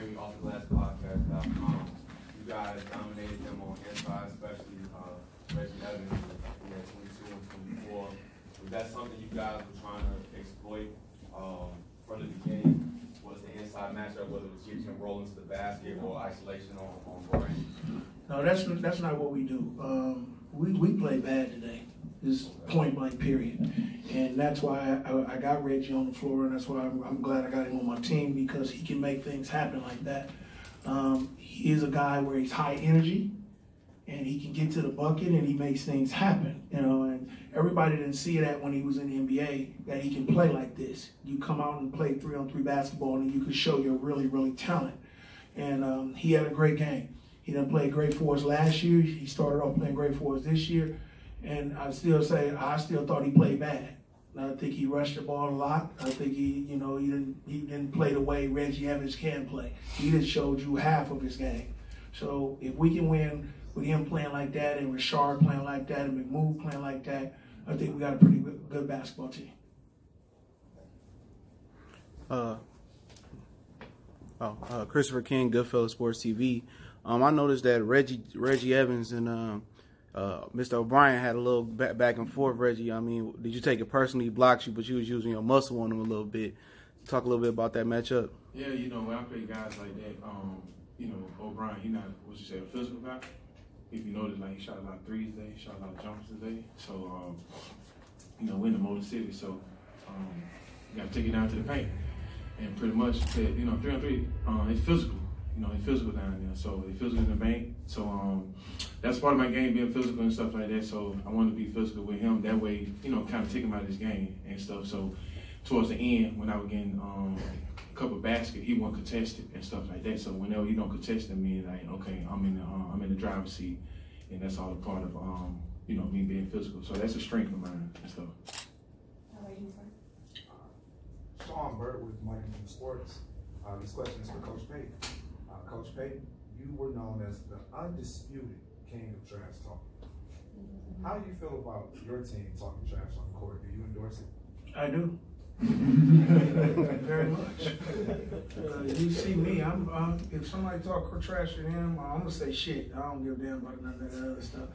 Grammy off the last podcast.com. You guys dominated him on inside, especially Reggie Evans. He had 22 and 24. Was that something you guys were trying to exploit from the beginning? Was the inside matchup, whether it was getting him rolling to the basket or isolation on Brian? No, that's not what we do. We play bad today. This point blank period, and that's why I got Reggie on the floor, and that's why I'm glad I got him on my team, because he can make things happen like that. He is a guy where he's high energy, and he can get to the bucket, and he makes things happen. You know, and everybody didn't see that when he was in the NBA, that he can play like this. You come out and play 3-on-3 basketball, and you can show your really talent. And he had a great game. He done played great for us last year. He started off playing great for us this year. And I still thought he played bad. I think he rushed the ball a lot. I think he didn't play the way Reggie Evans can play. He just showed you half of his game. So if we can win with him playing like that, and Rashard playing like that, and McMove playing like that, I think we got a pretty good basketball team. Christopher King, Goodfellas Sports TV. I noticed that Reggie Evans and Mr. O'Brien had a little back and forth. Reggie, I mean, did you take it personally? He blocked you, but you was using your muscle on him a little bit. Talk a little bit about that matchup. Yeah, you know, when I play guys like that, you know, O'Brien, he not, what you say, a physical guy. If you notice, like, he shot a lot of threes today, he shot a lot of jumpers today. So, you know, we're in the Motor City, so you got to take it down to the paint. And pretty much, you know, 3-on-3, it's physical. You know, he's physical down there, so he's physical in the bank. So that's part of my game, being physical and stuff like that. So I wanted to be physical with him. That way, you know, kind of take him out of his game and stuff. So towards the end, when I was getting a couple of baskets, he wasn't contested and stuff like that. So whenever he don't contest him, me, like, okay, I'm in the driver's seat, and that's all a part of you know, me being physical. So that's a strength of mine and stuff. How about you, sir? Sean Burt with Miami Sports. This question is for Coach Payton. Coach Payton, you were known as the undisputed king of trash talk. How do you feel about your team talking trash on the court? Do you endorse it? I do. Very much. You see me, if somebody talk trash to them, I'm going to say shit. I don't give a damn about none of that other stuff.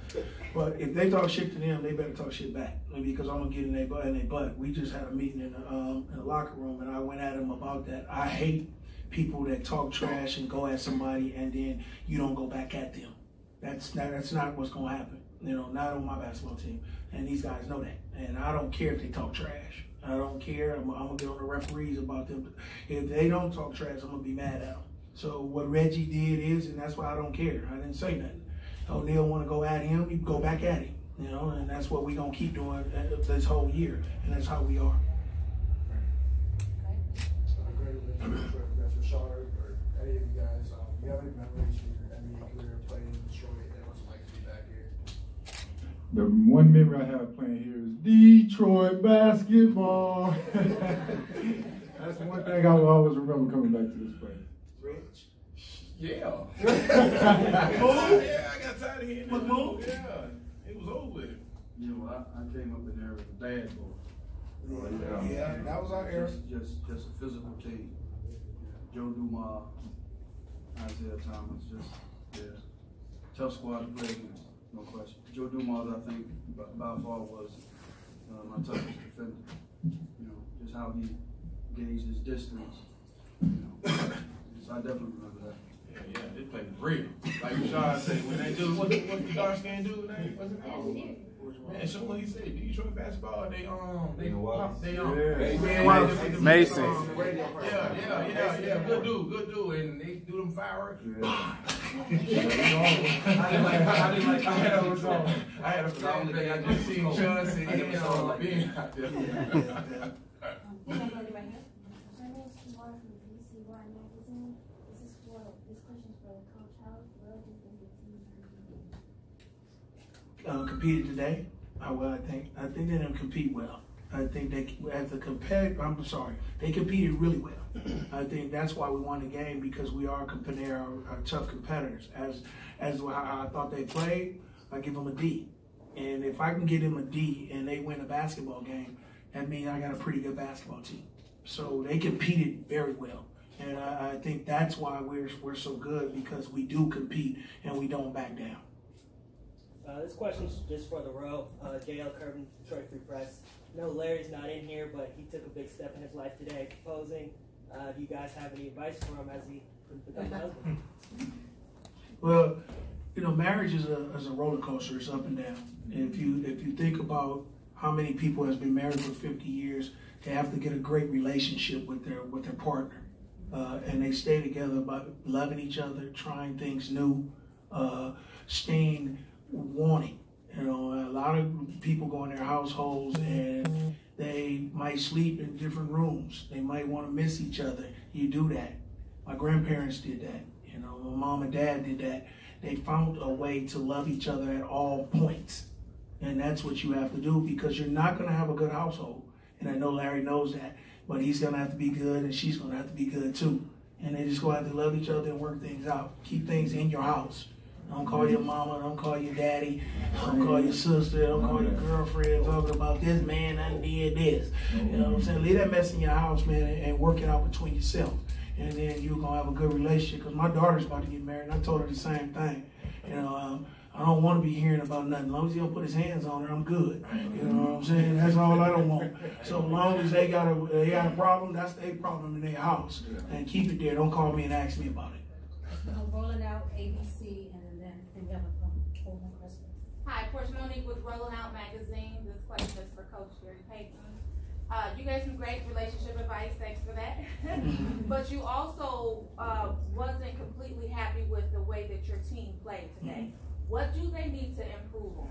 But if they talk shit to them, they better talk shit back, because I'm going to get in their butt. We just had a meeting in the locker room, and I went at them about that. I hate people that talk trash and go at somebody and then you don't go back at them. That's not what's going to happen. You know, not on my basketball team. And these guys know that. And I don't care if they talk trash. I don't care. I'm going to get on the referees about them. If they don't talk trash, I'm going to be mad at them. So what Reggie did is, and that's why I don't care. I didn't say nothing. O'Neal want to go at him, you go back at him. You know, and that's what we're going to keep doing this whole year. And that's how we are. Rashard, or any of you guys, you have any memories from your NBA career playing in Detroit and what's it like to be back here? The one memory I have playing here is Detroit basketball. That's one thing I will always remember coming back to this place. Rich? Yeah. Yeah, I got tired of hearing that. McMove? Yeah, it was over with. You know, I came up in there as a bad boy. Yeah, that was our era. Just a physical team. Joe Dumas, Isaiah Thomas, tough squad to play against, no question. Joe Dumas, I think, by far was my toughest defender. You know, just how he gauged his distance. You know, so I definitely remember that. Yeah, they played real. Like Rashard said, when they do what the dark skin do, what's it called? Man, show what he said. Detroit basketball, they Mason. Yeah, good dude, and they do them fireworks. I had a flashback. I just seen Chauncey and being out there. My name is Kimora from the BC1 magazine. This question is for Coach House. What do you think the team Competed today? I think they didn't compete well. I think they, as a competitor, they competed really well. I think that's why we won the game, because we are tough competitors. As how I thought they played, I give them a D. And if I can get them a D and they win a basketball game, that means I got a pretty good basketball team. So they competed very well. And I think that's why we're so good, because we do compete and we don't back down. This question's just for the row. JL Curtin, Detroit Free Press. I know Larry's not in here, but he took a big step in his life today, proposing. Do you guys have any advice for him as he becomes a husband? Well, you know, marriage is a roller coaster. It's up and down. And if you think about how many people has been married for 50 years, they have to get a great relationship with their partner, and they stay together by loving each other, trying things new, staying wanting. You know, a lot of people go in their households and they might sleep in different rooms. They might want to miss each other. You do that. My grandparents did that. You know, my mom and dad did that. They found a way to love each other at all points. And that's what you have to do, because you're not going to have a good household. And I know Larry knows that, but he's going to have to be good and she's going to have to be good too. And they just going to have to love each other and work things out. Keep things in your house. Don't call your mama, don't call your daddy, don't call your sister, don't call your girlfriend talking about this man done did this. You know what I'm saying? Leave that mess in your house, man, and work it out between yourself. And then you're going to have a good relationship. Because my daughter's about to get married, and I told her the same thing. You know, I don't want to be hearing about nothing. As long as he don't put his hands on her, I'm good. You know what I'm saying? That's all I don't want. So as long as they got a problem, that's their problem in their house. And keep it there. Don't call me and ask me about it. I'm rolling out ABC, and then we have a whole more question. Hi, Portia Monique with Rolling Out Magazine. This question is for Coach Gary Payton. You gave some great relationship advice, thanks for that. But you also wasn't completely happy with the way that your team played today. What do they need to improve on?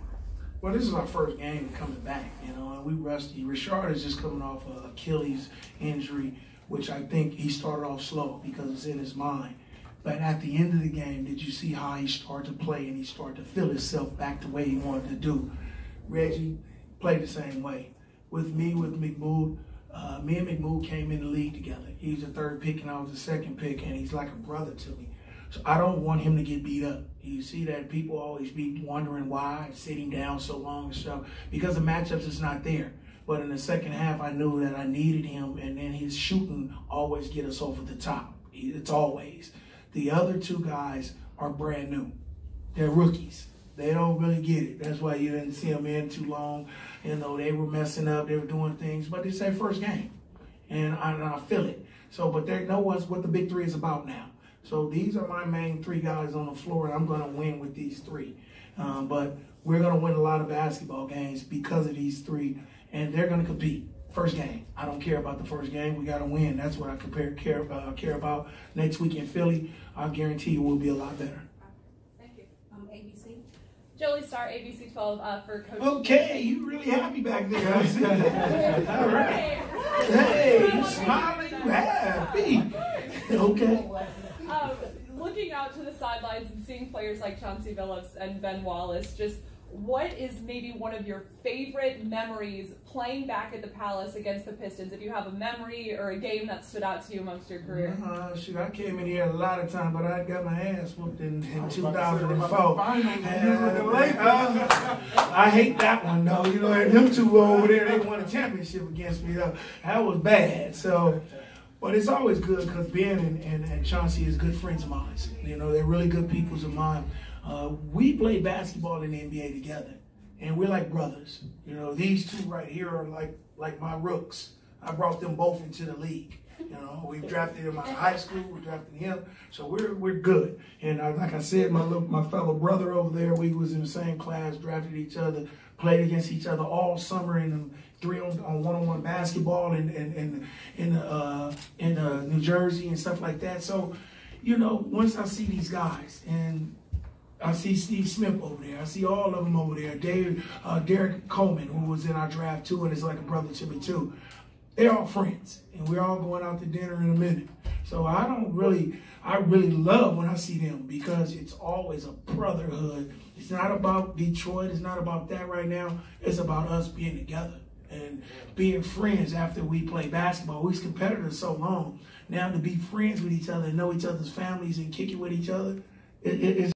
Well, this is our first game coming back, you know, and we rusty. Richard is just coming off an Achilles injury, which I think he started off slow because it's in his mind. But at the end of the game, did you see how he started to play and he started to feel himself back the way he wanted to do? Reggie played the same way. With McMood, me and McMood came in the league together. He was the third pick and I was the second pick, and he's like a brother to me. So I don't want him to get beat up. You see that people always be wondering why, sitting down so long and stuff, because the matchups is not there. But in the second half, I knew that I needed him, and then his shooting always get us over the top. It's always. The other two guys are brand new. They're rookies. They don't really get it. That's why you didn't see them in too long. You know, they were messing up. They were doing things. But it's their first game. And I feel it. So, but they know what the big three is about now. So these are my main three guys on the floor, and I'm going to win with these three. But we're going to win a lot of basketball games because of these three, and they're going to compete. First game. I don't care about the first game. We got to win. That's what I care about. Next week in Philly, I guarantee you we'll be a lot better. Thank you. ABC. Jolie Starr, ABC 12 for Coach. Okay, you really happy back there. I see that. All right. Hey, you smiling, you happy. Okay. Looking out to the sidelines and seeing players like Chauncey Billups and Ben Wallace, just what is maybe one of your favorite memories playing back at the Palace against the Pistons? If you have a memory or a game that stood out to you amongst your career. Shoot, I came in here a lot of times, but I got my ass whooped in 2004. I hate that one, though. You know, them two over there, they won a championship against me, though. That was bad. So, but it's always good because Ben and Chauncey is good friends of mine. You know, they're really good peoples of mine. We play basketball in the NBA together, and we're like brothers. You know, these two right here are like my rooks. I brought them both into the league. You know, we drafted him out of high school. We drafted him, so we're good. And like I said, my fellow brother over there, we was in the same class, drafted each other, played against each other all summer in one-on-one basketball in New Jersey and stuff like that. So, you know, once I see these guys and I see Steve Smith over there. I see all of them over there. Derek Coleman, who was in our draft too, and is like a brother to me too. They're all friends, and we're all going out to dinner in a minute. So I really love when I see them because it's always a brotherhood. It's not about Detroit. It's not about that right now. It's about us being together and being friends after we play basketball. We was competitors so long. Now to be friends with each other and know each other's families and kick it with each other, it's